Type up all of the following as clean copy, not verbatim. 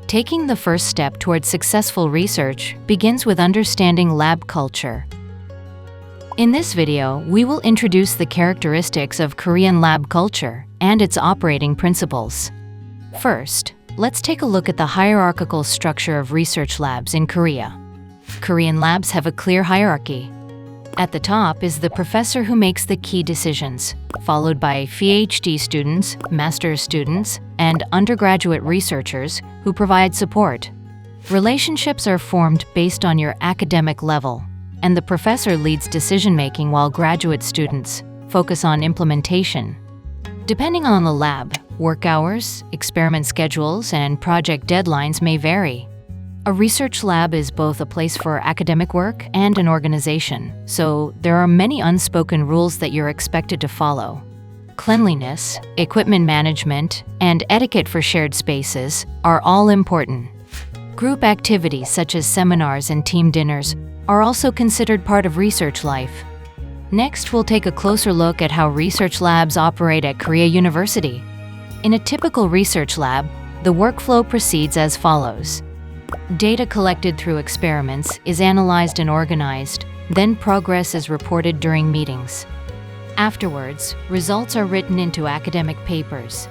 Taking the first step towards successful research begins with understanding lab culture. In this video, we will introduce the characteristics of Korean lab culture and its operating principles. First, let's take a look at the hierarchical structure of research labs in Korea. Korean labs have a clear hierarchy. At the top is the professor who makes the key decisions, followed by PhD students, master's students, and undergraduate researchers who provide support. Relationships are formed based on your academic level, and the professor leads decision-making while graduate students focus on implementation. Depending on the lab, work hours, experiment schedules, and project deadlines may vary. A research lab is both a place for academic work and an organization, so there are many unspoken rules that you're expected to follow. Cleanliness, equipment management, and etiquette for shared spaces are all important. Group activities such as seminars and team dinners are also considered part of research life. Next, we'll take a closer look at how research labs operate at Korea University. In a typical research lab, the workflow proceeds as follows. Data collected through experiments is analyzed and organized, then progress is reported during meetings. Afterwards, results are written into academic papers.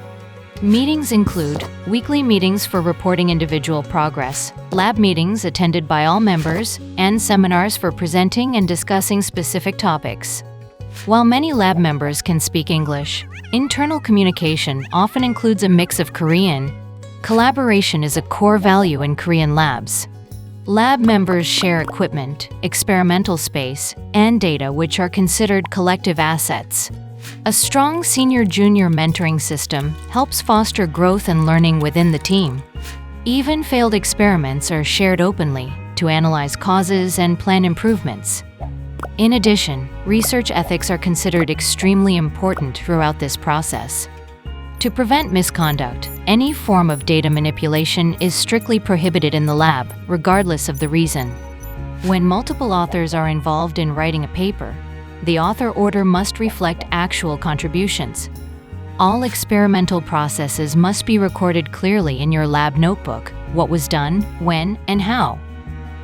Meetings include weekly meetings for reporting individual progress, lab meetings attended by all members, and seminars for presenting and discussing specific topics. While many lab members can speak English, internal communication often includes a mix of Korean. Collaboration is a core value in Korean labs. Lab members share equipment, experimental space, and data which are considered collective assets. A strong senior-junior mentoring system helps foster growth and learning within the team. Even failed experiments are shared openly to analyze causes and plan improvements. In addition, research ethics are considered extremely important throughout this process. To prevent misconduct, any form of data manipulation is strictly prohibited in the lab, regardless of the reason. When multiple authors are involved in writing a paper, the author order must reflect actual contributions. All experimental processes must be recorded clearly in your lab notebook, what was done, when, and how.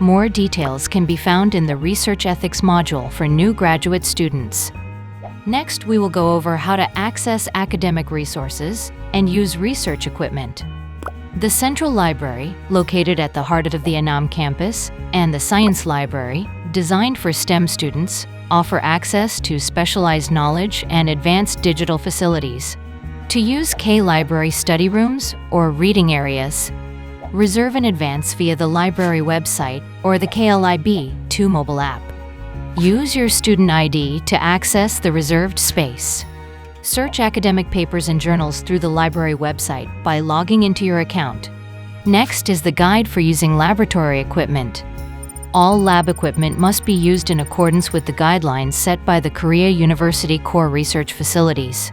More details can be found in the Research Ethics module for new graduate students. Next, we will go over how to access academic resources and use research equipment. The Central Library, located at the heart of the Annam campus, and the Science Library, designed for STEM students, offer access to specialized knowledge and advanced digital facilities. To use K-Library study rooms or reading areas, reserve in advance via the library website or the KLIB2 mobile app. Use your student ID to access the reserved space. Search academic papers and journals through the library website by logging into your account. Next is the guide for using laboratory equipment. All lab equipment must be used in accordance with the guidelines set by the Korea University Core Research Facilities.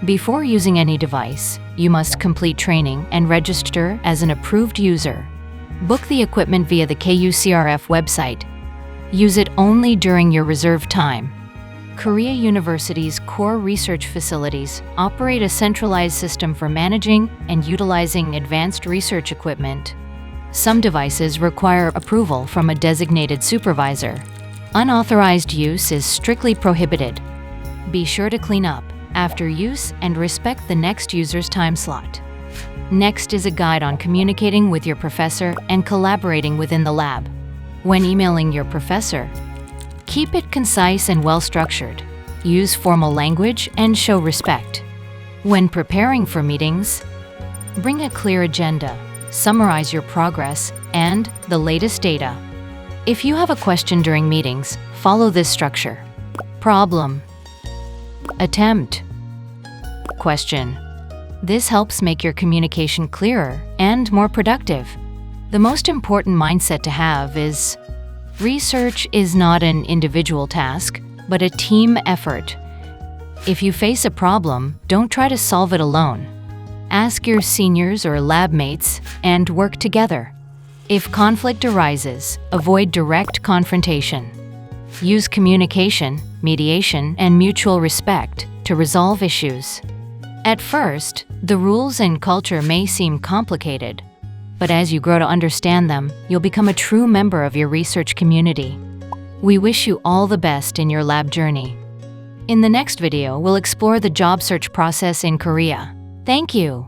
Before using any device, you must complete training and register as an approved user. Book the equipment via the KUCRF website. Use it only during your reserved time. Korea University's core research facilities operate a centralized system for managing and utilizing advanced research equipment. Some devices require approval from a designated supervisor. Unauthorized use is strictly prohibited. Be sure to clean up after use and respect the next user's time slot. Next is a guide on communicating with your professor and collaborating within the lab. When emailing your professor, keep it concise and well-structured. Use formal language and show respect. When preparing for meetings, bring a clear agenda, summarize your progress, and the latest data. If you have a question during meetings, follow this structure. Problem. Attempt. Question. This helps make your communication clearer and more productive. The most important mindset to have is, research is not an individual task, but a team effort. If you face a problem, don't try to solve it alone. Ask your seniors or lab mates and work together. If conflict arises, avoid direct confrontation. Use communication, mediation, and mutual respect to resolve issues. At first, the rules and culture may seem complicated. but as you grow to understand them, you'll become a true member of your research community. We wish you all the best in your lab journey. In the next video, we'll explore the job search process in Korea. Thank you.